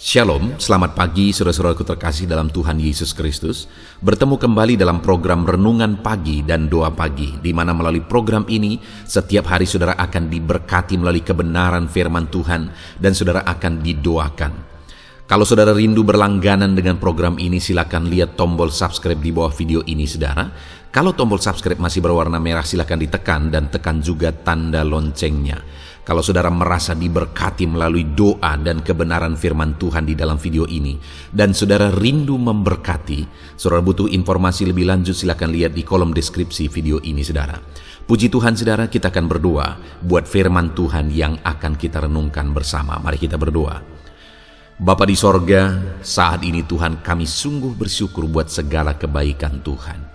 Shalom, selamat pagi saudara-saudaraku terkasih dalam Tuhan Yesus Kristus. Bertemu kembali dalam program Renungan Pagi dan Doa Pagi, di mana melalui program ini setiap hari saudara akan diberkati melalui kebenaran firman Tuhan dan saudara akan didoakan. Kalau saudara rindu berlangganan dengan program ini, silakan lihat tombol subscribe di bawah video ini saudara. Kalau tombol subscribe masih berwarna merah, silakan ditekan dan tekan juga tanda loncengnya. Kalau saudara merasa diberkati melalui doa dan kebenaran firman Tuhan di dalam video ini, dan saudara rindu memberkati, saudara butuh informasi lebih lanjut, silakan lihat di kolom deskripsi video ini saudara. Puji Tuhan saudara, kita akan berdoa buat firman Tuhan yang akan kita renungkan bersama. Mari kita berdoa. Bapa di sorga, saat ini Tuhan kami sungguh bersyukur buat segala kebaikan Tuhan.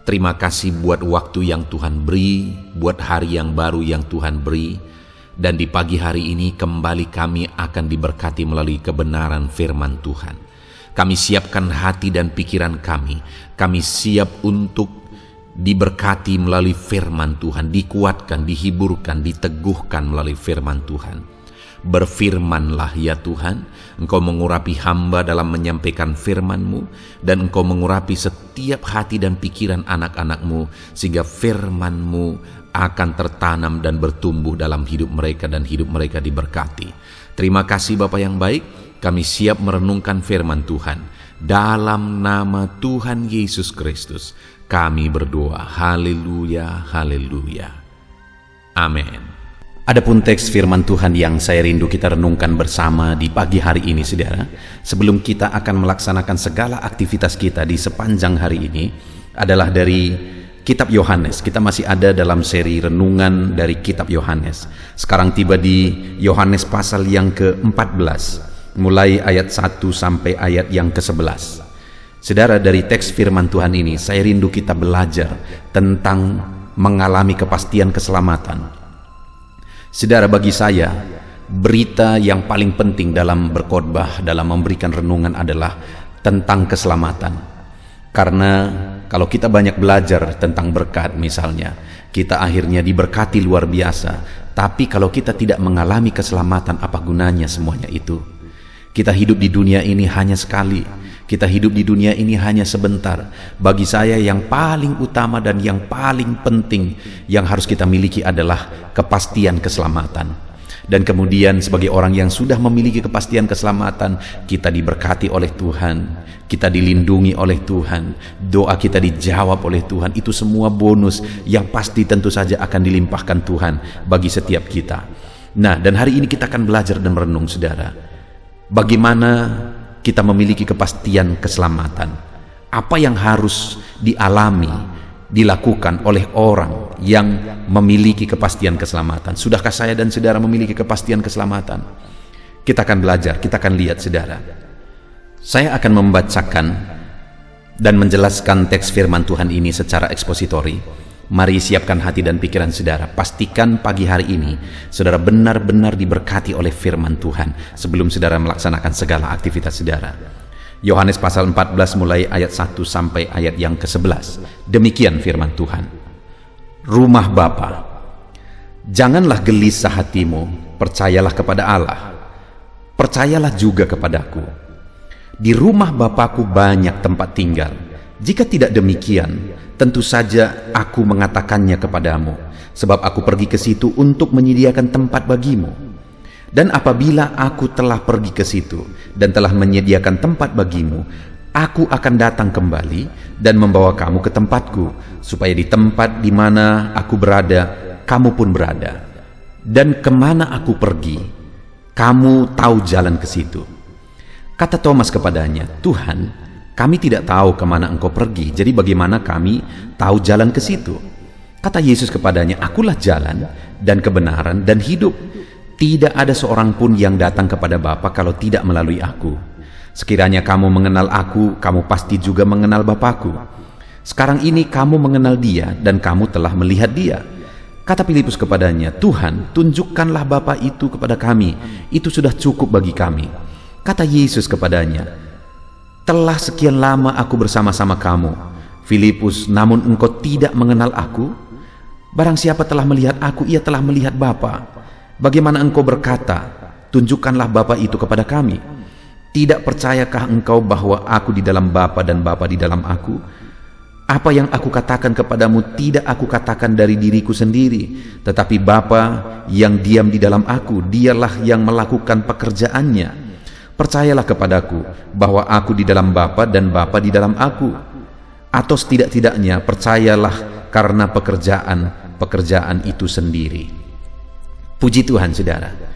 Terima kasih buat waktu yang Tuhan beri, buat hari yang baru yang Tuhan beri. Dan di pagi hari ini kembali kami akan diberkati melalui kebenaran firman Tuhan. Kami siapkan hati dan pikiran kami. Kami siap untuk diberkati melalui firman Tuhan, dikuatkan, dihiburkan, diteguhkan melalui firman Tuhan. Berfirmanlah ya Tuhan, Engkau mengurapi hamba dalam menyampaikan firman-Mu, dan Engkau mengurapi setiap hati dan pikiran anak-anak-Mu, sehingga firman-Mu akan tertanam dan bertumbuh dalam hidup mereka dan hidup mereka diberkati. Terima kasih Bapa yang baik, kami siap merenungkan firman Tuhan. Dalam nama Tuhan Yesus Kristus, kami berdoa. Haleluya, haleluya. Amin. Adapun teks firman Tuhan yang saya rindu kita renungkan bersama di pagi hari ini saudara, sebelum kita akan melaksanakan segala aktivitas kita di sepanjang hari ini, adalah dari Kitab Yohanes. Kita masih ada dalam seri renungan dari Kitab Yohanes. Sekarang tiba di Yohanes pasal yang ke-14, mulai ayat 1 sampai ayat yang ke-11. Saudara, dari teks firman Tuhan ini saya rindu kita belajar tentang mengalami kepastian keselamatan. Saudara, bagi saya, berita yang paling penting dalam berkhotbah, dalam memberikan renungan adalah tentang keselamatan. Karena kalau kita banyak belajar tentang berkat misalnya, kita akhirnya diberkati luar biasa. Tapi kalau kita tidak mengalami keselamatan, apa gunanya semuanya itu? Kita hidup di dunia ini hanya sekali. Kita hidup di dunia ini hanya sebentar. Bagi saya yang paling utama dan yang paling penting yang harus kita miliki adalah kepastian keselamatan. Dan kemudian sebagai orang yang sudah memiliki kepastian keselamatan, kita diberkati oleh Tuhan, kita dilindungi oleh Tuhan, doa kita dijawab oleh Tuhan. Itu semua bonus yang pasti tentu saja akan dilimpahkan Tuhan bagi setiap kita. Nah, dan hari ini kita akan belajar dan merenung saudara, bagaimana kita memiliki kepastian keselamatan. Apa yang harus dialami, dilakukan oleh orang yang memiliki kepastian keselamatan. Sudahkah saya dan saudara memiliki kepastian keselamatan? Kita akan belajar, kita akan lihat saudara. Saya akan membacakan dan menjelaskan teks firman Tuhan ini secara ekspositori. Mari siapkan hati dan pikiran saudara. Pastikan pagi hari ini saudara benar-benar diberkati oleh firman Tuhan sebelum saudara melaksanakan segala aktivitas saudara. Yohanes pasal 14 mulai ayat 1 sampai ayat yang ke-11. Demikian firman Tuhan. Rumah Bapa, janganlah gelisah hatimu, percayalah kepada Allah, percayalah juga kepadaku. Di rumah Bapakku banyak tempat tinggal. Jika tidak demikian, tentu saja aku mengatakannya kepadamu, sebab aku pergi ke situ untuk menyediakan tempat bagimu. Dan apabila aku telah pergi ke situ dan telah menyediakan tempat bagimu, aku akan datang kembali dan membawa kamu ke tempatku, supaya di tempat di mana aku berada, kamu pun berada. Dan kemana aku pergi, kamu tahu jalan ke situ. Kata Thomas kepadanya, Tuhan, kami tidak tahu kemana engkau pergi, jadi bagaimana kami tahu jalan ke situ? Kata Yesus kepadanya, akulah jalan dan kebenaran dan hidup. Tidak ada seorang pun yang datang kepada Bapa kalau tidak melalui aku. Sekiranya kamu mengenal aku, kamu pasti juga mengenal Bapakku. Sekarang ini kamu mengenal Dia dan kamu telah melihat Dia. Kata Filipus kepadanya, Tuhan, tunjukkanlah Bapa itu kepada kami, itu sudah cukup bagi kami. Kata Yesus kepadanya, telah sekian lama aku bersama-sama kamu, Filipus, namun engkau tidak mengenal aku? Barang siapa telah melihat aku, ia telah melihat Bapa. Bagaimana engkau berkata, tunjukkanlah Bapa itu kepada kami? Tidak percayakah engkau bahwa aku di dalam Bapa dan Bapa di dalam aku? Apa yang aku katakan kepadamu tidak aku katakan dari diriku sendiri, tetapi Bapa yang diam di dalam aku, dialah yang melakukan pekerjaannya. Percayalah kepadaku bahwa aku di dalam Bapa dan Bapa di dalam aku. Atau setidak-tidaknya percayalah karena pekerjaan itu sendiri. Puji Tuhan, saudara.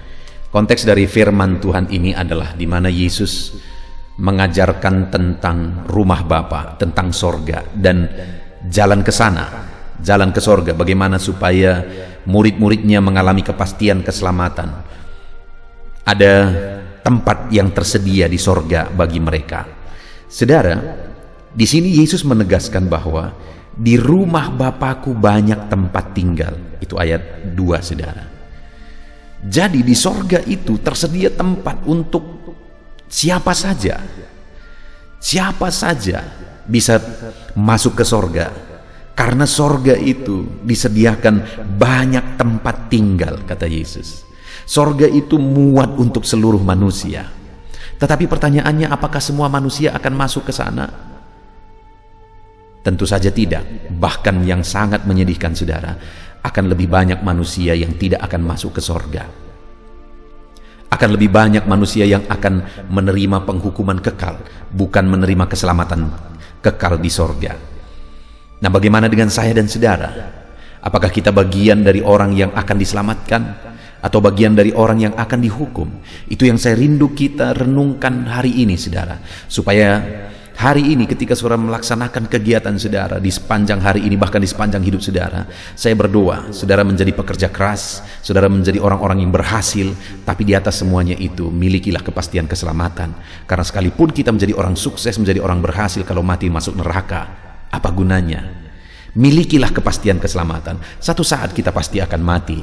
Konteks dari firman Tuhan ini adalah di mana Yesus mengajarkan tentang rumah Bapa, tentang sorga dan jalan ke sana, jalan ke sorga, bagaimana supaya murid-muridnya mengalami kepastian keselamatan. Ada tempat yang tersedia di sorga bagi mereka. Saudara, di sini Yesus menegaskan bahwa di rumah Bapakku banyak tempat tinggal. Itu ayat 2, saudara. Jadi di sorga itu tersedia tempat untuk siapa saja bisa masuk ke sorga, karena sorga itu disediakan banyak tempat tinggal, kata Yesus. Sorga itu muat untuk seluruh manusia. Tetapi pertanyaannya, apakah semua manusia akan masuk ke sana? Tentu saja tidak. Bahkan yang sangat menyedihkan, saudara, akan lebih banyak manusia yang tidak akan masuk ke sorga. Akan lebih banyak manusia yang akan menerima penghukuman kekal, bukan menerima keselamatan kekal di sorga. Nah, bagaimana dengan saya dan saudara? Apakah kita bagian dari orang yang akan diselamatkan, atau bagian dari orang yang akan dihukum? Itu yang saya rindu kita renungkan hari ini, saudara, supaya hari ini ketika saudara melaksanakan kegiatan saudara, di sepanjang hari ini, bahkan di sepanjang hidup saudara, saya berdoa saudara menjadi pekerja keras, saudara menjadi orang-orang yang berhasil, tapi di atas semuanya itu milikilah kepastian keselamatan. Karena sekalipun kita menjadi orang sukses, menjadi orang berhasil, kalau mati masuk neraka, apa gunanya? Milikilah kepastian keselamatan. Satu saat kita pasti akan mati.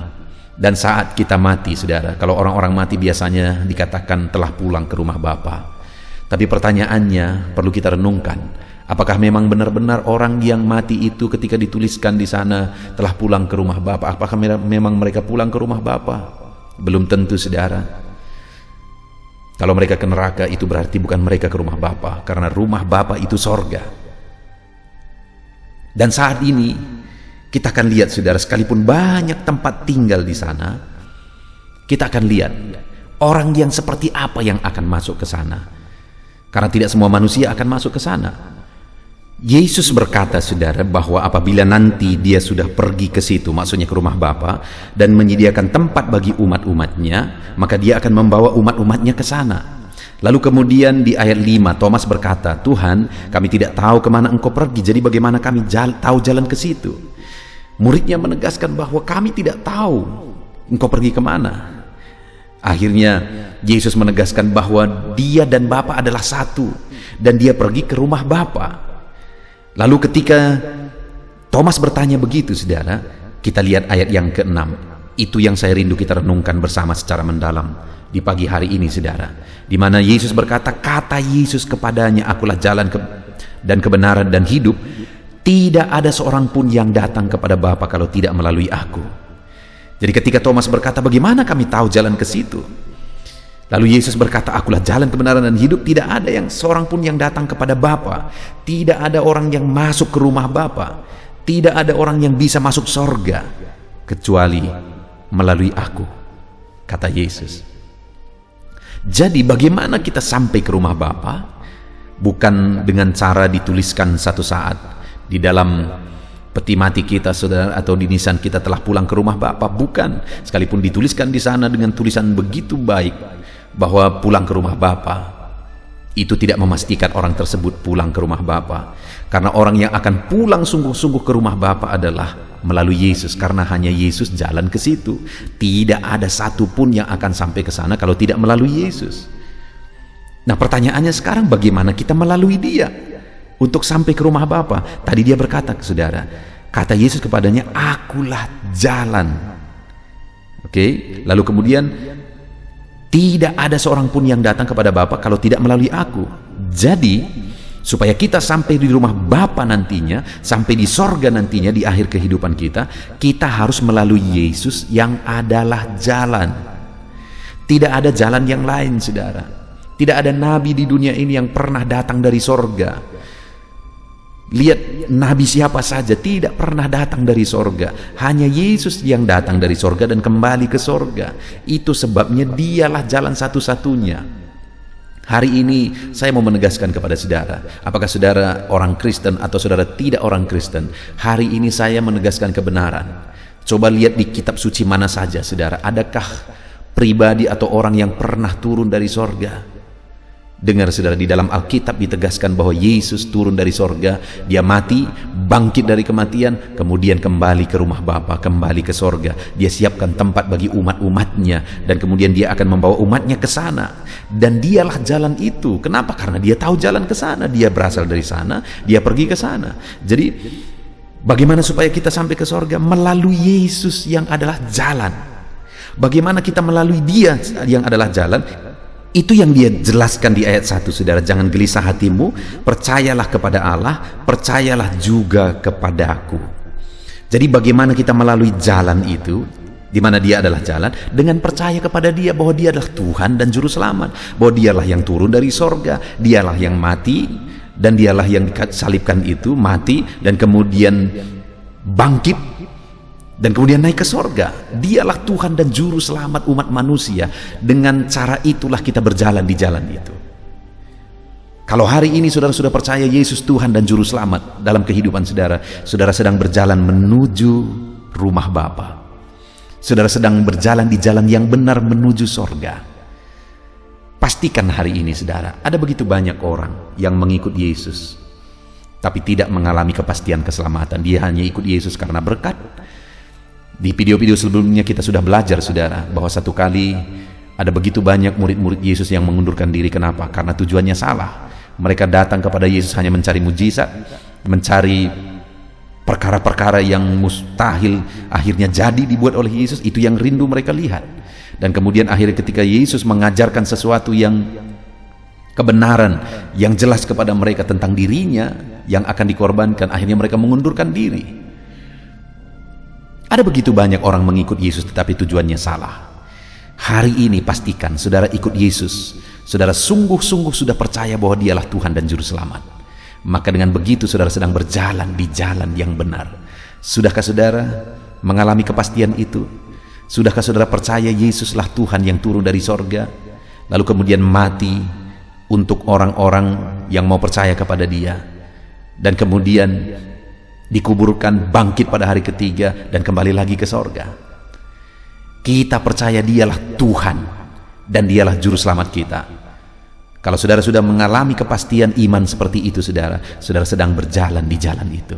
Dan saat kita mati, saudara, kalau orang-orang mati biasanya dikatakan telah pulang ke rumah Bapa. Tapi pertanyaannya perlu kita renungkan, apakah memang benar-benar orang yang mati itu ketika dituliskan di sana telah pulang ke rumah Bapa? Apakah memang mereka pulang ke rumah Bapa? Belum tentu, saudara. Kalau mereka ke neraka, itu berarti bukan mereka ke rumah Bapa, karena rumah Bapa itu sorga. Dan saat ini kita akan lihat, saudara, sekalipun banyak tempat tinggal di sana, kita akan lihat orang yang seperti apa yang akan masuk ke sana. Karena tidak semua manusia akan masuk ke sana. Yesus berkata, saudara, bahwa apabila nanti dia sudah pergi ke situ, maksudnya ke rumah Bapa, dan menyediakan tempat bagi umat-umatnya, maka dia akan membawa umat-umatnya ke sana. Lalu kemudian di ayat 5, Thomas berkata, Tuhan, kami tidak tahu kemana engkau pergi, jadi bagaimana kami tahu jalan ke situ? Muridnya menegaskan bahwa kami tidak tahu engkau pergi kemana. Akhirnya Yesus menegaskan bahwa dia dan Bapa adalah satu, dan dia pergi ke rumah Bapa. Lalu ketika Thomas bertanya begitu, saudara, kita lihat ayat yang ke-6. Itu yang saya rindu kita renungkan bersama secara mendalam di pagi hari ini, saudara, di mana Yesus berkata, kata Yesus kepadanya, akulah jalan dan kebenaran dan hidup. Tidak ada seorang pun yang datang kepada Bapa kalau tidak melalui aku. Jadi ketika Thomas berkata, bagaimana kami tahu jalan ke situ? Lalu Yesus berkata, akulah jalan, kebenaran dan hidup. Tidak ada yang seorang pun yang datang kepada Bapa. Tidak ada orang yang masuk ke rumah Bapa. Tidak ada orang yang bisa masuk sorga kecuali melalui aku, kata Yesus. Jadi bagaimana kita sampai ke rumah Bapa? Bukan dengan cara dituliskan satu saat di dalam peti mati kita, saudara, atau di nisan kita telah pulang ke rumah Bapa. Bukan. Sekalipun dituliskan di sana dengan tulisan begitu baik bahwa pulang ke rumah Bapa, itu tidak memastikan orang tersebut pulang ke rumah Bapa. Karena orang yang akan pulang sungguh-sungguh ke rumah Bapa adalah melalui Yesus, karena hanya Yesus jalan ke situ. Tidak ada satupun yang akan sampai ke sana kalau tidak melalui Yesus. Nah, pertanyaannya sekarang, bagaimana kita melalui dia untuk sampai ke rumah Bapa? Tadi dia berkata, saudara, kata Yesus kepadanya, akulah jalan. Oke, lalu kemudian tidak ada seorang pun yang datang kepada Bapa kalau tidak melalui aku. Jadi supaya kita sampai di rumah Bapa nantinya, sampai di sorga nantinya di akhir kehidupan kita, kita harus melalui Yesus yang adalah jalan. Tidak ada jalan yang lain, saudara. Tidak ada nabi di dunia ini yang pernah datang dari sorga. Lihat nabi siapa saja tidak pernah datang dari sorga. Hanya Yesus yang datang dari sorga dan kembali ke sorga. Itu sebabnya dialah jalan satu-satunya. Hari ini saya mau menegaskan kepada saudara, apakah saudara orang Kristen atau saudara tidak orang Kristen, hari ini saya menegaskan kebenaran. Coba lihat di kitab suci mana saja saudara, adakah pribadi atau orang yang pernah turun dari sorga? Dengar saudara, di dalam Alkitab ditegaskan bahwa Yesus turun dari sorga, dia mati, bangkit dari kematian, kemudian kembali ke rumah Bapa, kembali ke sorga. Dia siapkan tempat bagi umat-umatnya, dan kemudian dia akan membawa umatnya ke sana. Dan dialah jalan itu. Kenapa? Karena dia tahu jalan ke sana. Dia berasal dari sana, dia pergi ke sana. Jadi bagaimana supaya kita sampai ke sorga? Melalui Yesus yang adalah jalan. Bagaimana kita melalui dia yang adalah jalan? Itu yang dia jelaskan di ayat 1, saudara. Jangan gelisah hatimu, percayalah kepada Allah, percayalah juga kepadaku. Jadi bagaimana kita melalui jalan itu, di mana dia adalah jalan, dengan percaya kepada dia bahwa dia adalah Tuhan dan Juru Selamat, bahwa dialah yang turun dari sorga, dialah yang mati, dan dialah yang disalibkan itu, mati, dan kemudian bangkit, dan kemudian naik ke sorga. Dialah Tuhan dan Juru Selamat umat manusia. Dengan cara itulah kita berjalan di jalan itu. Kalau hari ini saudara sudah percaya Yesus Tuhan dan Juru Selamat dalam kehidupan saudara, saudara sedang berjalan menuju rumah Bapa. Saudara sedang berjalan di jalan yang benar menuju sorga. Pastikan hari ini saudara, ada begitu banyak orang yang mengikut Yesus tapi tidak mengalami kepastian keselamatan. Dia hanya ikut Yesus karena berkat. Di video-video sebelumnya kita sudah belajar saudara, bahwa satu kali ada begitu banyak murid-murid Yesus yang mengundurkan diri. Kenapa? Karena tujuannya salah. Mereka datang kepada Yesus hanya mencari mujizat, mencari perkara-perkara yang mustahil akhirnya jadi dibuat oleh Yesus. Itu yang rindu mereka lihat. Dan kemudian akhirnya ketika Yesus mengajarkan sesuatu yang kebenaran, yang jelas kepada mereka tentang dirinya yang akan dikorbankan, akhirnya mereka mengundurkan diri. Ada begitu banyak orang mengikut Yesus tetapi tujuannya salah. Hari ini pastikan saudara ikut Yesus, saudara sungguh-sungguh sudah percaya bahwa dialah Tuhan dan Juru Selamat. Maka dengan begitu saudara sedang berjalan di jalan yang benar. Sudahkah saudara mengalami kepastian itu? Sudahkah saudara percaya Yesuslah Tuhan yang turun dari sorga, lalu kemudian mati untuk orang-orang yang mau percaya kepada dia, dan kemudian dikuburkan, bangkit pada hari ketiga, dan kembali lagi ke sorga? Kita percaya dialah Tuhan dan dialah Juru Selamat kita. Kalau saudara sudah mengalami kepastian iman seperti itu saudara, saudara sedang berjalan di jalan itu.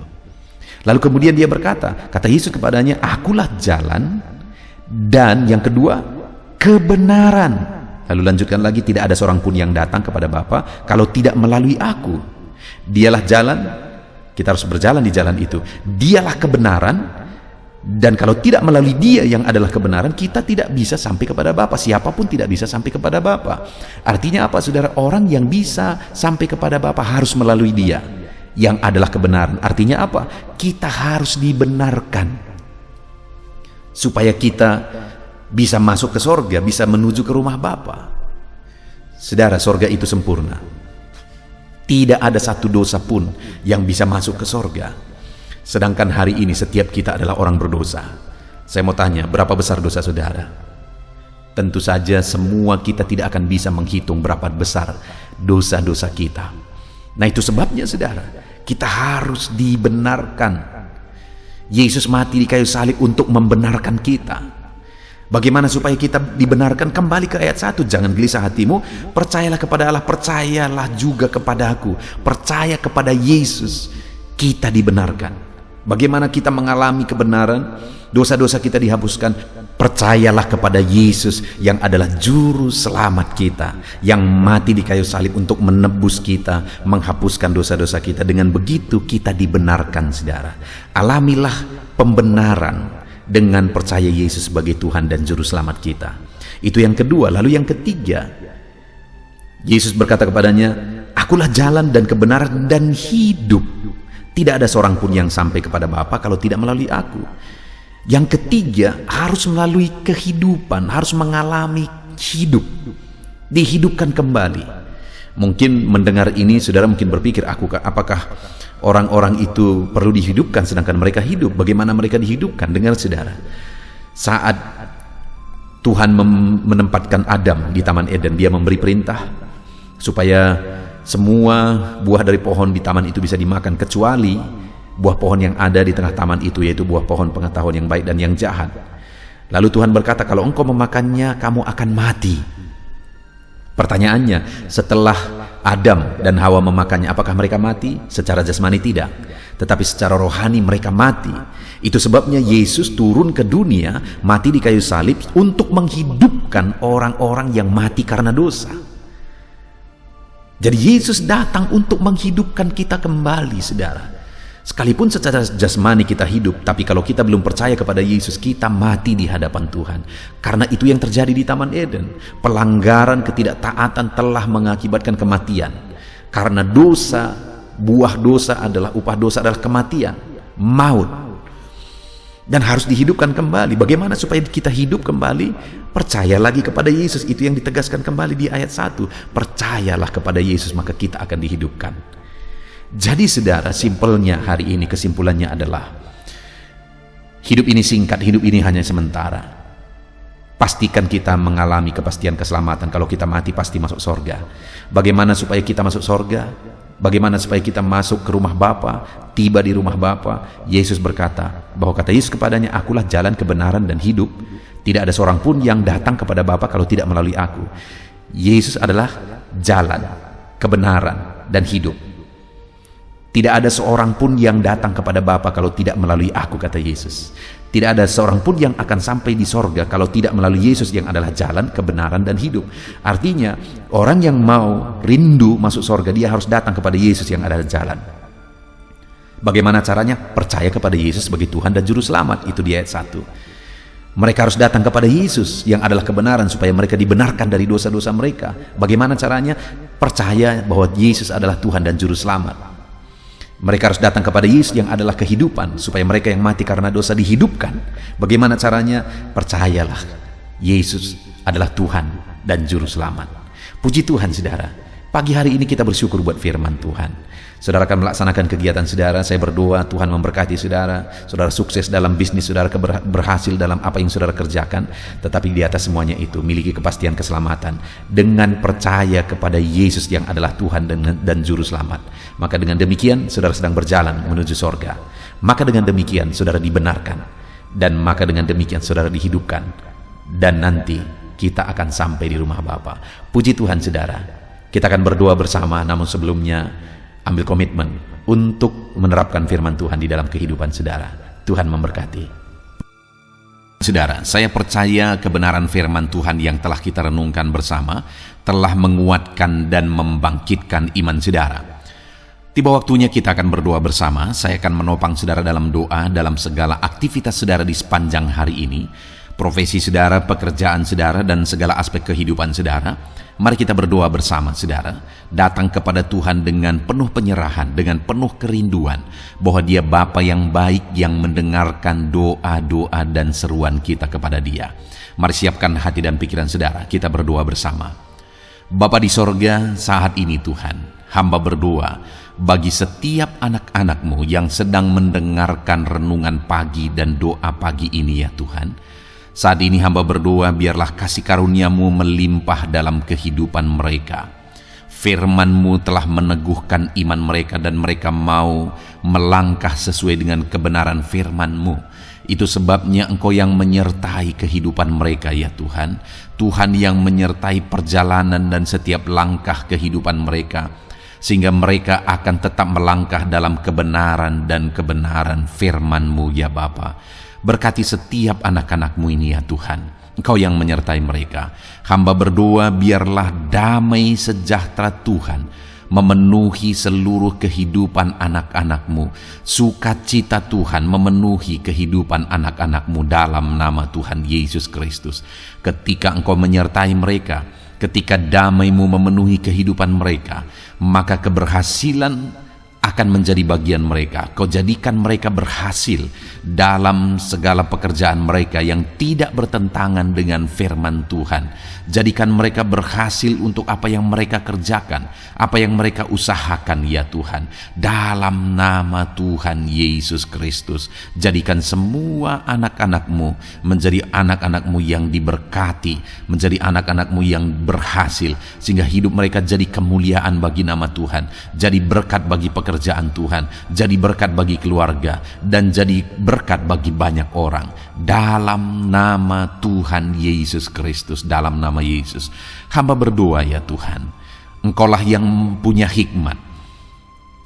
Lalu kemudian dia berkata, kata Yesus kepadanya, akulah jalan, dan yang kedua, kebenaran. Lalu lanjutkan lagi, tidak ada seorang pun yang datang kepada Bapa kalau tidak melalui aku. Dialah jalan. Kita harus berjalan di jalan itu. Dialah kebenaran, dan kalau tidak melalui dia yang adalah kebenaran, kita tidak bisa sampai kepada Bapa. Siapapun tidak bisa sampai kepada Bapa. Artinya apa saudara? Orang yang bisa sampai kepada Bapa harus melalui dia yang adalah kebenaran. Artinya apa? Kita harus dibenarkan supaya kita bisa masuk ke sorga, bisa menuju ke rumah Bapa. Saudara, sorga itu sempurna. Tidak ada satu dosa pun yang bisa masuk ke sorga. Sedangkan hari ini setiap kita adalah orang berdosa. Saya mau tanya, berapa besar dosa saudara? Tentu saja semua kita tidak akan bisa menghitung berapa besar dosa-dosa kita. Nah itu sebabnya saudara, kita harus dibenarkan. Yesus mati di kayu salib untuk membenarkan kita. Bagaimana supaya kita dibenarkan? Kembali ke ayat 1, jangan gelisah hatimu, percayalah kepada Allah, percayalah juga kepada aku. Percaya kepada Yesus, kita dibenarkan. Bagaimana kita mengalami kebenaran? Dosa-dosa kita dihapuskan. Percayalah kepada Yesus yang adalah Juru Selamat kita, yang mati di kayu salib untuk menebus kita, menghapuskan dosa-dosa kita. Dengan begitu kita dibenarkan saudara. Alamilah pembenaran dengan percaya Yesus sebagai Tuhan dan Juru Selamat kita. Itu yang kedua. Lalu yang ketiga, Yesus berkata kepadanya, akulah jalan dan kebenaran dan hidup. Tidak ada seorang pun yang sampai kepada Bapa kalau tidak melalui aku. Yang ketiga, harus melalui kehidupan, harus mengalami hidup. dihidupkan kembali. Mungkin mendengar ini saudara mungkin berpikir, apakah orang-orang itu perlu dihidupkan sedangkan mereka hidup? Bagaimana mereka dihidupkan? Dengar saudara, saat Tuhan menempatkan Adam di Taman Eden, dia memberi perintah supaya semua buah dari pohon di taman itu bisa dimakan, kecuali buah pohon yang ada di tengah taman itu, yaitu buah pohon pengetahuan yang baik dan yang jahat. Lalu Tuhan berkata, kalau engkau memakannya, kamu akan mati. Pertanyaannya, setelah Adam dan Hawa memakannya, apakah mereka mati? Secara jasmani tidak, tetapi secara rohani mereka mati. Itu sebabnya Yesus turun ke dunia, mati di kayu salib untuk menghidupkan orang-orang yang mati karena dosa. Jadi Yesus datang untuk menghidupkan kita kembali, saudara. Sekalipun secara jasmani kita hidup, tapi kalau kita belum percaya kepada Yesus, kita mati di hadapan Tuhan. Karena itu yang terjadi di Taman Eden. Pelanggaran, ketidaktaatan telah mengakibatkan kematian. Karena dosa, buah dosa adalah, upah dosa adalah kematian, maut. Dan harus dihidupkan kembali. Bagaimana supaya kita hidup kembali? Percaya lagi kepada Yesus. Itu yang ditegaskan kembali di ayat 1. Percayalah kepada Yesus, maka kita akan dihidupkan. Jadi saudara, simpelnya hari ini, kesimpulannya adalah, hidup ini singkat, hidup ini hanya sementara. Pastikan kita mengalami kepastian keselamatan. Kalau kita mati pasti masuk sorga. Bagaimana supaya kita masuk sorga? Bagaimana supaya kita masuk ke rumah Bapa, tiba di rumah Bapa? Yesus berkata, bahwa kata Yesus kepadanya, akulah jalan, kebenaran, dan hidup. Tidak ada seorang pun yang datang kepada Bapa kalau tidak melalui aku. Yesus adalah jalan, kebenaran, dan hidup. Tidak ada seorang pun yang datang kepada Bapa kalau tidak melalui aku, kata Yesus. Tidak ada seorang pun yang akan sampai di sorga kalau tidak melalui Yesus yang adalah jalan, kebenaran, dan hidup. Artinya, orang yang mau rindu masuk sorga, dia harus datang kepada Yesus yang adalah jalan. Bagaimana caranya? Percaya kepada Yesus sebagai Tuhan dan Juru Selamat. Itu di ayat 1. Mereka harus datang kepada Yesus yang adalah kebenaran supaya mereka dibenarkan dari dosa-dosa mereka. Bagaimana caranya? Percaya bahwa Yesus adalah Tuhan dan Juru Selamat. Mereka harus datang kepada Yesus yang adalah kehidupan supaya mereka yang mati karena dosa dihidupkan. Bagaimana caranya? Percayalah Yesus adalah Tuhan dan Juru Selamat. Puji Tuhan saudara, pagi hari ini kita bersyukur buat firman Tuhan. Saudara akan melaksanakan kegiatan saudara. Saya berdoa Tuhan memberkati saudara. Saudara sukses dalam bisnis saudara, berhasil dalam apa yang saudara kerjakan. Tetapi di atas semuanya itu, miliki kepastian keselamatan dengan percaya kepada Yesus yang adalah Tuhan dan Juru Selamat. Maka dengan demikian saudara sedang berjalan menuju sorga. Maka dengan demikian saudara dibenarkan. Dan maka dengan demikian saudara dihidupkan. Dan nanti kita akan sampai di rumah Bapa. Puji Tuhan saudara. Kita akan berdoa bersama, namun sebelumnya ambil komitmen untuk menerapkan firman Tuhan di dalam kehidupan saudara. Tuhan memberkati. Saudara, saya percaya kebenaran firman Tuhan yang telah kita renungkan bersama telah menguatkan dan membangkitkan iman saudara. Tiba waktunya kita akan berdoa bersama. Saya akan menopang saudara dalam doa dalam segala aktivitas saudara di sepanjang hari ini. Profesi saudara, pekerjaan saudara, dan segala aspek kehidupan saudara. Mari kita berdoa bersama saudara. Datang kepada Tuhan dengan penuh penyerahan, dengan penuh kerinduan bahwa Dia Bapa yang baik yang mendengarkan doa-doa dan seruan kita kepada Dia. Mari siapkan hati dan pikiran saudara. Kita berdoa bersama. Bapa di sorga, saat ini Tuhan, hamba berdoa bagi setiap anak-anak-Mu yang sedang mendengarkan renungan pagi dan doa pagi ini ya Tuhan. Saat ini hamba berdoa, biarlah kasih karunia-Mu melimpah dalam kehidupan mereka. Firman-Mu telah meneguhkan iman mereka dan mereka mau melangkah sesuai dengan kebenaran firman-Mu. Itu sebabnya Engkau yang menyertai kehidupan mereka ya Tuhan. Tuhan yang menyertai perjalanan dan setiap langkah kehidupan mereka. Sehingga mereka akan tetap melangkah dalam kebenaran dan kebenaran firman-Mu ya Bapa. Berkati setiap anak-anak-Mu ini ya Tuhan. Engkau yang menyertai mereka. Hamba berdoa biarlah damai sejahtera Tuhan memenuhi seluruh kehidupan anak-anak-Mu. Sukacita Tuhan memenuhi kehidupan anak-anak-Mu dalam nama Tuhan Yesus Kristus. Ketika Engkau menyertai mereka, ketika damai-Mu memenuhi kehidupan mereka, maka keberhasilan akan akan menjadi bagian mereka. Kau jadikan mereka berhasil dalam segala pekerjaan mereka yang tidak bertentangan dengan firman Tuhan. Jadikan mereka berhasil untuk apa yang mereka kerjakan, apa yang mereka usahakan ya Tuhan. Dalam nama Tuhan Yesus Kristus, jadikan semua anak-anak-Mu menjadi anak-anak-Mu yang diberkati, menjadi anak-anak-Mu yang berhasil, sehingga hidup mereka jadi kemuliaan bagi nama Tuhan, jadi berkat bagi pekerjaan Tuhan, jadi berkat bagi keluarga, dan jadi berkat bagi banyak orang. Dalam nama Tuhan Yesus Kristus, dalam nama Yesus, hamba berdoa ya Tuhan, Engkaulah yang punya hikmat.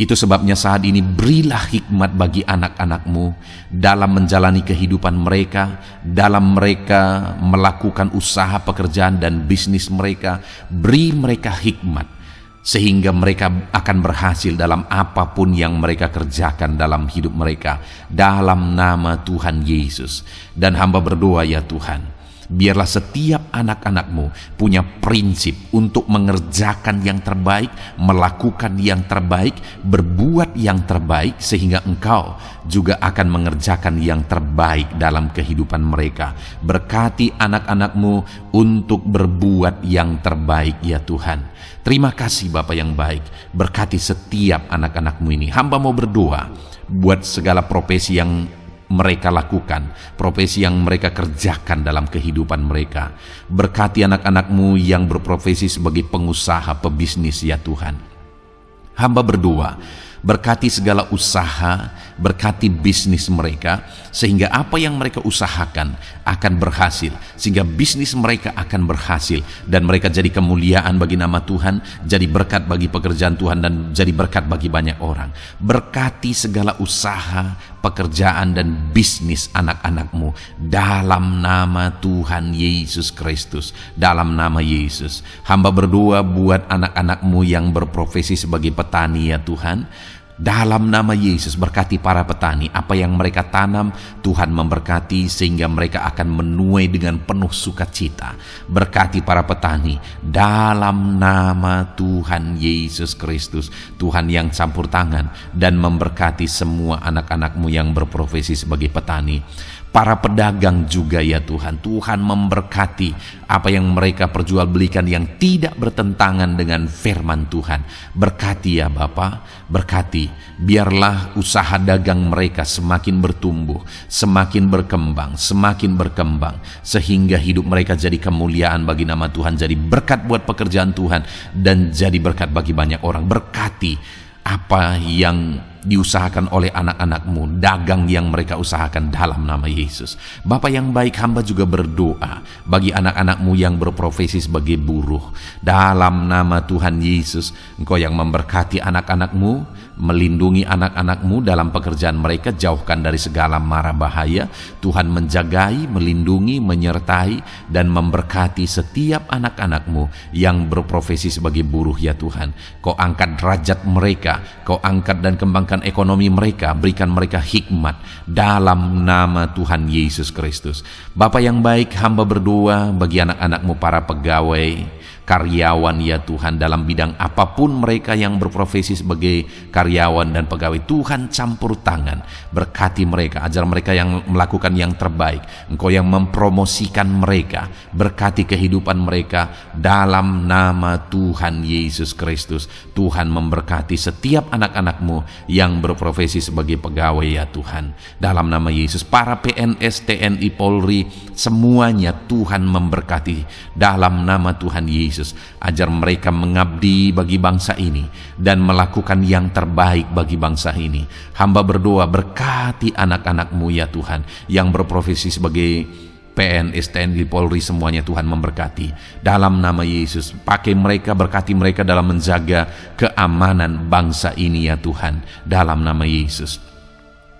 Itu sebabnya saat ini berilah hikmat bagi anak-anak-Mu dalam menjalani kehidupan mereka, dalam mereka melakukan usaha pekerjaan dan bisnis mereka. Beri mereka hikmat sehingga mereka akan berhasil dalam apapun yang mereka kerjakan dalam hidup mereka, dalam nama Tuhan Yesus. Dan hamba berdoa ya Tuhan, biarlah setiap anak-anak-Mu punya prinsip untuk mengerjakan yang terbaik, melakukan yang terbaik, berbuat yang terbaik, sehingga Engkau juga akan mengerjakan yang terbaik dalam kehidupan mereka. Berkati anak-anak-Mu untuk berbuat yang terbaik ya Tuhan. Terima kasih Bapa yang baik, berkati setiap anak-anak-Mu ini. Hamba mau berdoa buat segala profesi yang mereka lakukan, profesi yang mereka kerjakan dalam kehidupan mereka. Berkati anak-anak-Mu yang berprofesi sebagai pengusaha, pebisnis ya Tuhan. Hamba berdoa, berkati segala usaha, berkati bisnis mereka, sehingga apa yang mereka usahakan akan berhasil, sehingga bisnis mereka akan berhasil, dan mereka jadi kemuliaan bagi nama Tuhan, jadi berkat bagi pekerjaan Tuhan, dan jadi berkat bagi banyak orang. Berkati segala usaha, pekerjaan, dan bisnis anak-anak-Mu dalam nama Tuhan Yesus Kristus, dalam nama Yesus. Hamba berdoa buat anak-anak-Mu yang berprofesi sebagai petani ya Tuhan. Dalam nama Yesus, berkati para petani. Apa yang mereka tanam, Tuhan memberkati sehingga mereka akan menuai dengan penuh sukacita. Berkati para petani dalam nama Tuhan Yesus Kristus. Tuhan yang campur tangan dan memberkati semua anak-anak-Mu yang berprofesi sebagai petani. Para pedagang juga ya Tuhan, Tuhan memberkati apa yang mereka perjualbelikan yang tidak bertentangan dengan firman Tuhan. Berkati ya Bapa, berkati, biarlah usaha dagang mereka semakin bertumbuh, semakin berkembang, sehingga hidup mereka jadi kemuliaan bagi nama Tuhan, jadi berkat buat pekerjaan Tuhan, dan jadi berkat bagi banyak orang. Berkati apa yang diusahakan oleh anak-anak-Mu, dagang yang mereka usahakan dalam nama Yesus. Bapa yang baik, hamba juga berdoa bagi anak-anak-Mu yang berprofesi sebagai buruh. Dalam nama Tuhan Yesus, Engkau yang memberkati anak-anak-Mu, melindungi anak-anak-Mu dalam pekerjaan mereka, jauhkan dari segala mara bahaya. Tuhan menjagai, melindungi, menyertai, dan memberkati setiap anak-anak-Mu yang berprofesi sebagai buruh ya Tuhan. Kau angkat derajat mereka, Kau angkat dan kembangkan ekonomi mereka, berikan mereka hikmat dalam nama Tuhan Yesus Kristus. Bapa yang baik, hamba berdoa bagi anak-anak-Mu para pegawai, karyawan ya Tuhan, dalam bidang apapun mereka yang berprofesi sebagai karyawan dan pegawai. Tuhan campur tangan, berkati mereka, ajar mereka yang melakukan yang terbaik. Engkau yang mempromosikan mereka, berkati kehidupan mereka dalam nama Tuhan Yesus Kristus. Tuhan memberkati setiap anak-anak-Mu yang berprofesi sebagai pegawai ya Tuhan, dalam nama Yesus. Para PNS, TNI, Polri, semuanya Tuhan memberkati dalam nama Tuhan Yesus. Ajar mereka mengabdi bagi bangsa ini dan melakukan yang terbaik bagi bangsa ini. Hamba berdoa, berkati anak-anak-Mu ya Tuhan yang berprofesi sebagai PNS, TNI, Polri, semuanya Tuhan memberkati dalam nama Yesus. Pakai mereka, berkati mereka dalam menjaga keamanan bangsa ini ya Tuhan, dalam nama Yesus.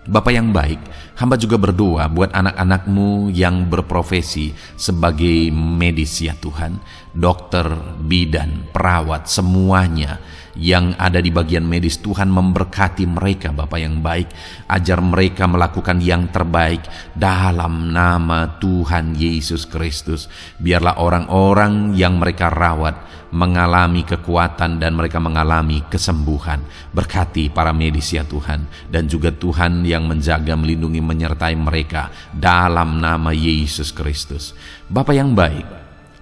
Bapa yang baik, hamba juga berdoa buat anak-anak-Mu yang berprofesi sebagai medis ya Tuhan. dokter, bidan, perawat, semuanya yang ada di bagian medis. Tuhan memberkati mereka Bapa yang baik, ajar mereka melakukan yang terbaik dalam nama Tuhan Yesus Kristus. Biarlah orang-orang yang mereka rawat mengalami kekuatan dan mereka mengalami kesembuhan. Berkati para medis ya Tuhan, dan juga Tuhan yang menjaga, melindungi, menyertai mereka dalam nama Yesus Kristus. Bapa yang baik,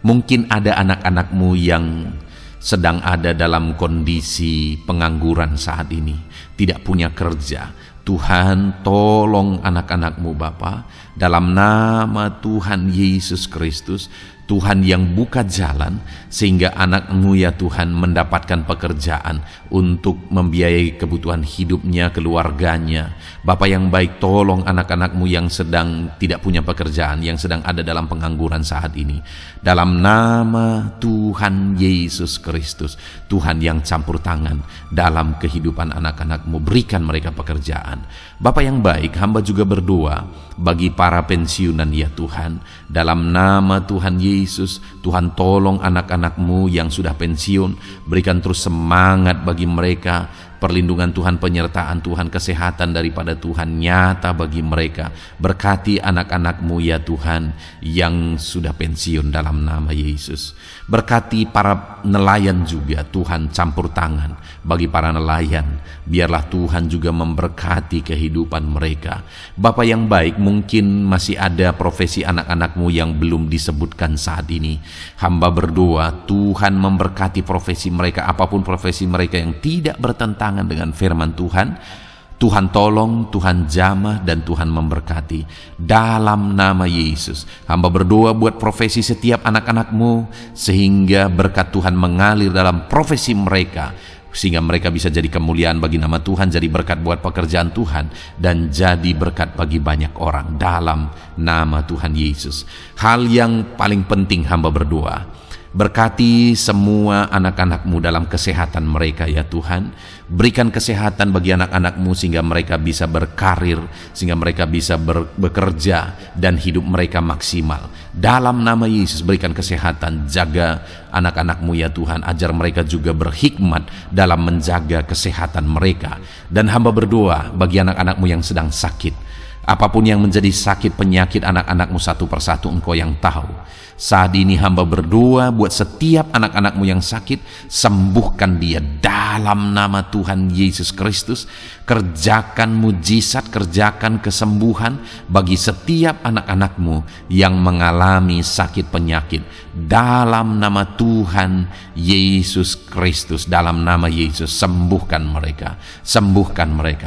mungkin ada anak-anak-Mu yang sedang ada dalam kondisi pengangguran saat ini, tidak punya kerja. Tuhan, tolong anak-anak-Mu Bapa, dalam nama Tuhan Yesus Kristus. Tuhan yang buka jalan sehingga anak-Mu ya Tuhan mendapatkan pekerjaan untuk membiayai kebutuhan hidupnya, keluarganya. Bapa yang baik, tolong anak-anak-Mu yang sedang tidak punya pekerjaan, yang sedang ada dalam pengangguran saat ini. Dalam nama Tuhan Yesus Kristus, Tuhan yang campur tangan dalam kehidupan anak-anak-Mu, berikan mereka pekerjaan. Bapa yang baik, hamba juga berdoa bagi para pensiunan ya Tuhan. Dalam nama Tuhan Yesus, Tuhan tolong anak-anak-Mu yang sudah pensiun, berikan terus semangat bagi mereka, perlindungan Tuhan, penyertaan Tuhan, kesehatan daripada Tuhan nyata bagi mereka. Berkati anak-anak-Mu ya Tuhan yang sudah pensiun dalam nama Yesus. Berkati para nelayan juga, Tuhan campur tangan bagi para nelayan. Biarlah Tuhan juga memberkati kehidupan mereka. Bapa yang baik, mungkin masih ada profesi anak-anak-Mu yang belum disebutkan saat ini. Hamba berdoa Tuhan memberkati profesi mereka, apapun profesi mereka yang tidak bertentangan dengan firman Tuhan. Tuhan tolong, Tuhan jamah, dan Tuhan memberkati dalam nama Yesus. Hamba berdoa buat profesi setiap anak-anak-Mu, sehingga berkat Tuhan mengalir dalam profesi mereka, sehingga mereka bisa jadi kemuliaan bagi nama Tuhan, jadi berkat buat pekerjaan Tuhan, dan jadi berkat bagi banyak orang dalam nama Tuhan Yesus. Hal yang paling penting hamba berdoa, berkati semua anak-anak-Mu dalam kesehatan mereka ya Tuhan. Berikan kesehatan bagi anak-anak-Mu sehingga mereka bisa berkarir, sehingga mereka bisa bekerja dan hidup mereka maksimal. Dalam nama Yesus berikan kesehatan, jaga anak-anak-Mu ya Tuhan. Ajar mereka juga berhikmat dalam menjaga kesehatan mereka. Dan hamba berdoa bagi anak-anak-Mu yang sedang sakit. Apapun yang menjadi sakit penyakit anak-anak-Mu satu persatu Engkau yang tahu. Saat ini hamba berdoa buat setiap anak-anak-Mu yang sakit, sembuhkan dia dalam nama Tuhan Yesus Kristus. Kerjakan mujizat, kerjakan kesembuhan bagi setiap anak-anak-Mu yang mengalami sakit penyakit. Dalam nama Tuhan Yesus Kristus, dalam nama Yesus, sembuhkan mereka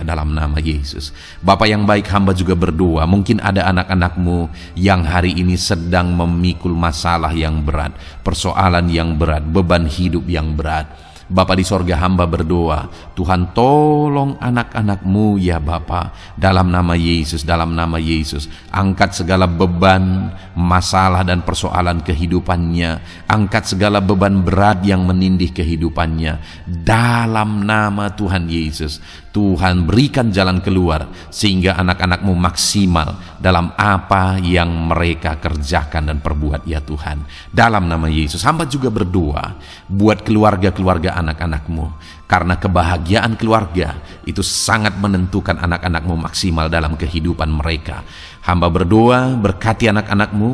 dalam nama Yesus. Bapa yang baik, hamba juga berdoa, mungkin ada anak-anak-Mu yang hari ini sedang memikul masalah yang berat, persoalan yang berat, beban hidup yang berat. Bapa di sorga, hamba berdoa, Tuhan tolong anak-anak-Mu ya Bapa, dalam nama Yesus, dalam nama Yesus. Angkat segala beban, masalah dan persoalan kehidupannya. Angkat segala beban berat yang menindih kehidupannya dalam nama Tuhan Yesus. Tuhan berikan jalan keluar sehingga anak-anak-Mu maksimal dalam apa yang mereka kerjakan dan perbuat ya Tuhan. Dalam nama Yesus, hamba juga berdoa buat keluarga-keluarga anak-anak-Mu, karena kebahagiaan keluarga itu sangat menentukan anak-anak-Mu maksimal dalam kehidupan mereka. Hamba berdoa berkati anak-anak-Mu,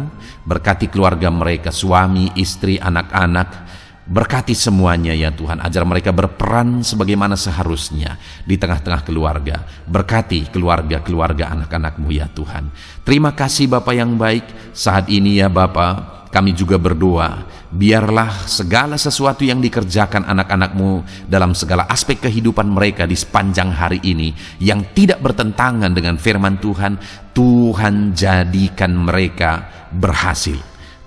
berkati keluarga mereka, suami, istri, anak-anak. Berkati semuanya ya Tuhan, ajar mereka berperan sebagaimana seharusnya di tengah-tengah keluarga. Berkati keluarga-keluarga anak-anak-Mu ya Tuhan. Terima kasih Bapa yang baik. Saat ini ya Bapa, kami juga berdoa, biarlah segala sesuatu yang dikerjakan anak-anak-Mu dalam segala aspek kehidupan mereka di sepanjang hari ini yang tidak bertentangan dengan firman Tuhan, Tuhan jadikan mereka berhasil.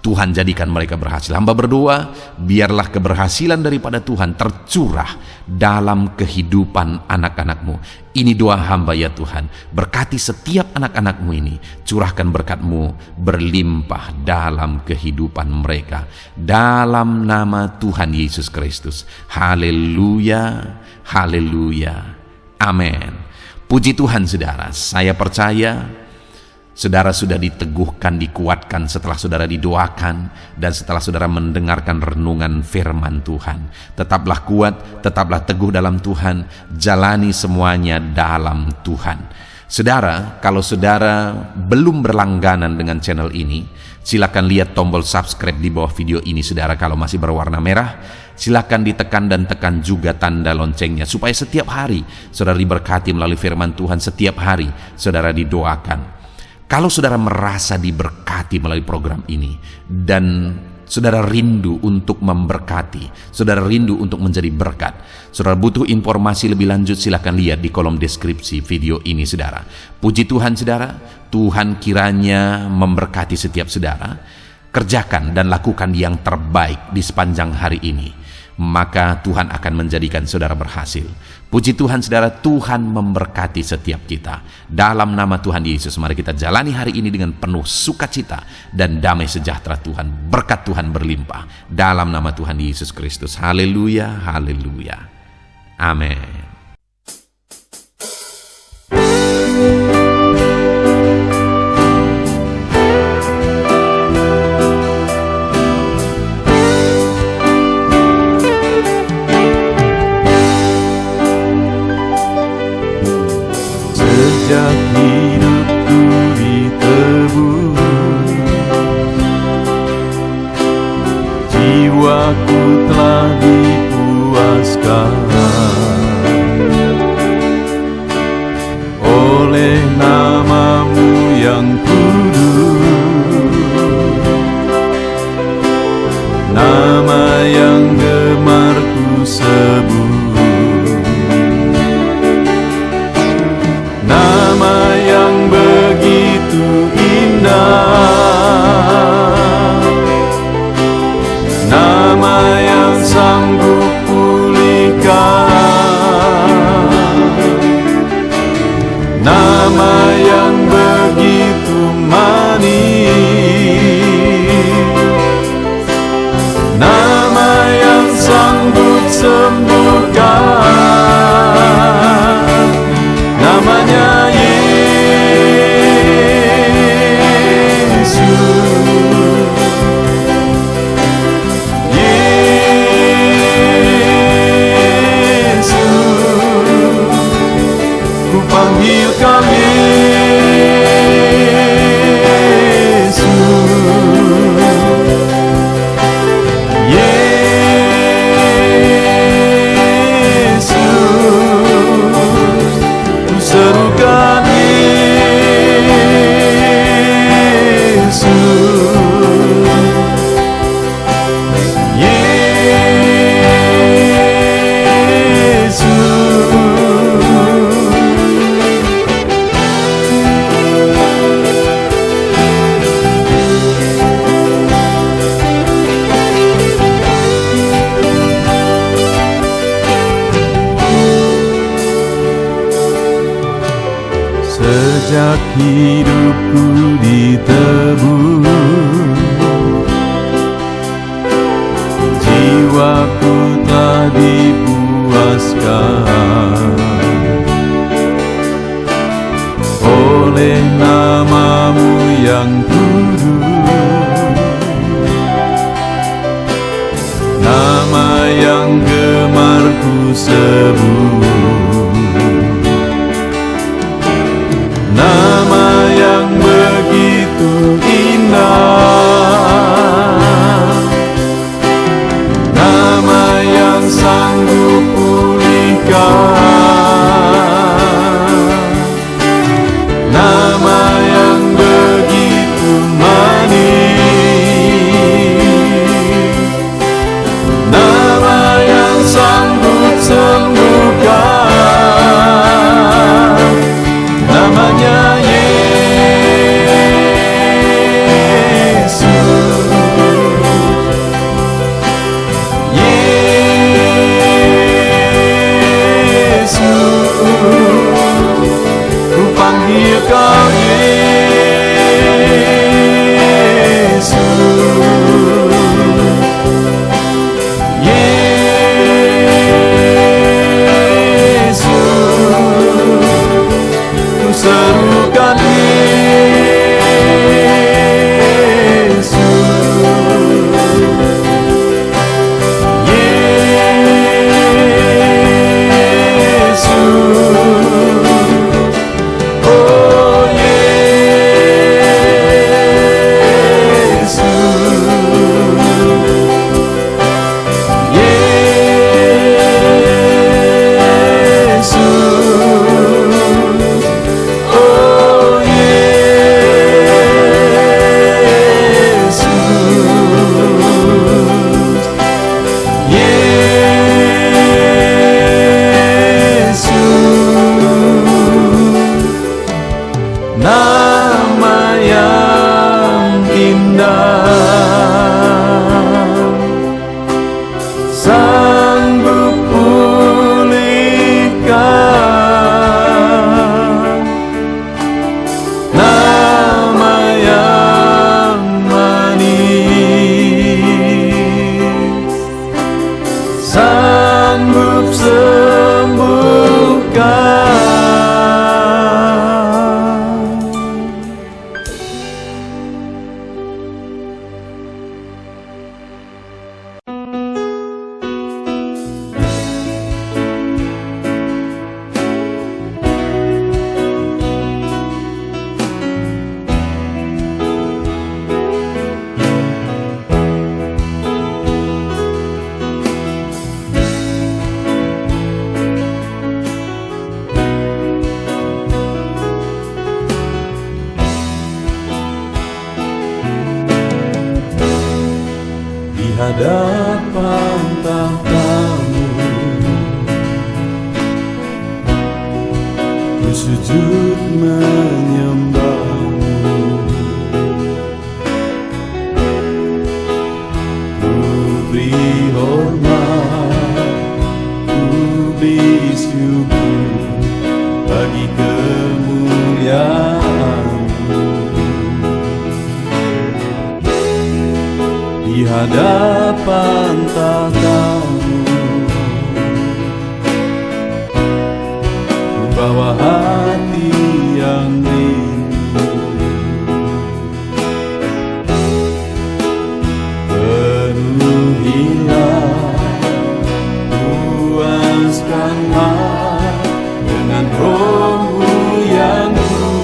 Tuhan jadikan mereka berhasil. Hamba berdoa, biarlah keberhasilan daripada Tuhan tercurah dalam kehidupan anak-anak-Mu. Ini doa hamba ya Tuhan. Berkati setiap anak-anak-Mu ini. Curahkan berkat-Mu berlimpah dalam kehidupan mereka. Dalam nama Tuhan Yesus Kristus. Haleluya, haleluya, amin. Puji Tuhan saudara, saya percaya Saudara sudah diteguhkan, dikuatkan setelah saudara didoakan dan setelah saudara mendengarkan renungan firman Tuhan. Tetaplah kuat, tetaplah teguh dalam Tuhan, jalani semuanya dalam Tuhan. Saudara, kalau saudara belum berlangganan dengan channel ini, silakan lihat tombol subscribe di bawah video ini. Saudara, kalau masih berwarna merah, silakan ditekan dan tekan juga tanda loncengnya supaya setiap hari saudara diberkati melalui firman Tuhan. Setiap hari saudara didoakan. Kalau saudara merasa diberkati melalui program ini dan saudara rindu untuk memberkati, saudara rindu untuk menjadi berkat, saudara butuh informasi lebih lanjut, silakan lihat di kolom deskripsi video ini, saudara. Puji Tuhan, saudara. Tuhan kiranya memberkati setiap saudara. Kerjakan dan lakukan yang terbaik di sepanjang hari ini, maka Tuhan akan menjadikan saudara berhasil. Puji Tuhan, saudara. Tuhan memberkati setiap kita. Dalam nama Tuhan Yesus, mari kita jalani hari ini dengan penuh sukacita dan damai sejahtera Tuhan. Berkat Tuhan berlimpah. Dalam nama Tuhan Yesus Kristus. Haleluya, haleluya. Amin. Sejak hidupku ditebus, jiwaku telah dipuaskan oleh nama-Mu yang kudus, nama yang gemar ku sebut. Nama yang begitu indah, nama yang sanggup pulihkan, nama yang begitu manis, nama yang sanggup sembuhkan. Namanya Yesus, Yesus, ku panggil kau Yesus, serukan Yesus, Yesus. Sejak hidupku ditebus, jiwaku telah dipuaskan oleh nama-Mu yang kudus, nama yang gemar ku sebut. Nama yang begitu indah, nama yang sanggup pulihkan, nama yang begitu manis, nama yang sanggup sembuhkan. sanggup sembuhkan. Di hadapan tahta-Mu ku sujud menyembah-Mu, ku beri hormat, ku beri syukur bagi kemuliaan-Mu. Di hadapan tahta-Mu ku bawa hati yang rindu, penuhilah, puaskanlah dengan Roh-Mu yang kudus.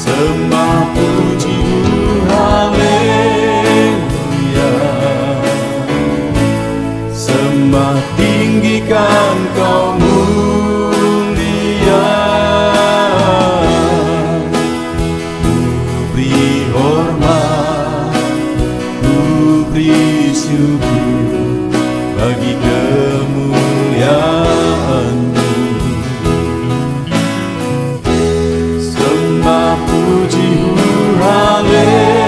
Sembah puji-Mu, haleluya. Sembah tinggikan Kau mulia. Ku beri hormat, ku beri syukur bagi kemuliaan-Mu. Sembah puji-Mu, haleluya.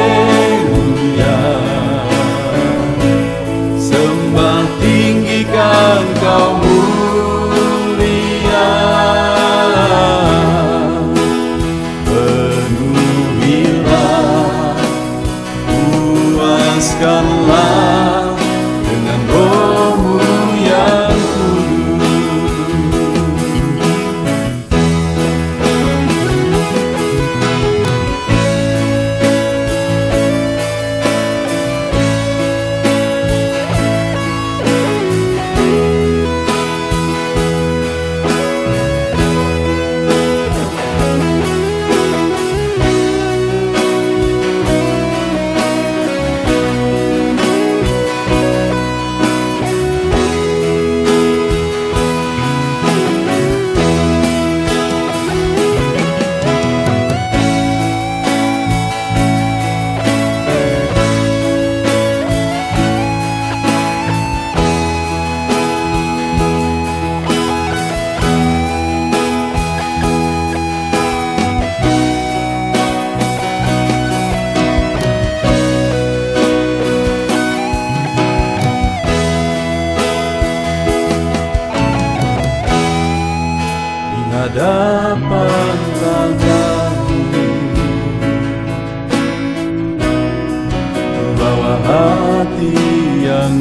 Sembah tinggikan Kau mulia. Penuhilah, puaskanlah dengan Roh-Mu yang hadapan tahta-Mu ku bawa hati yang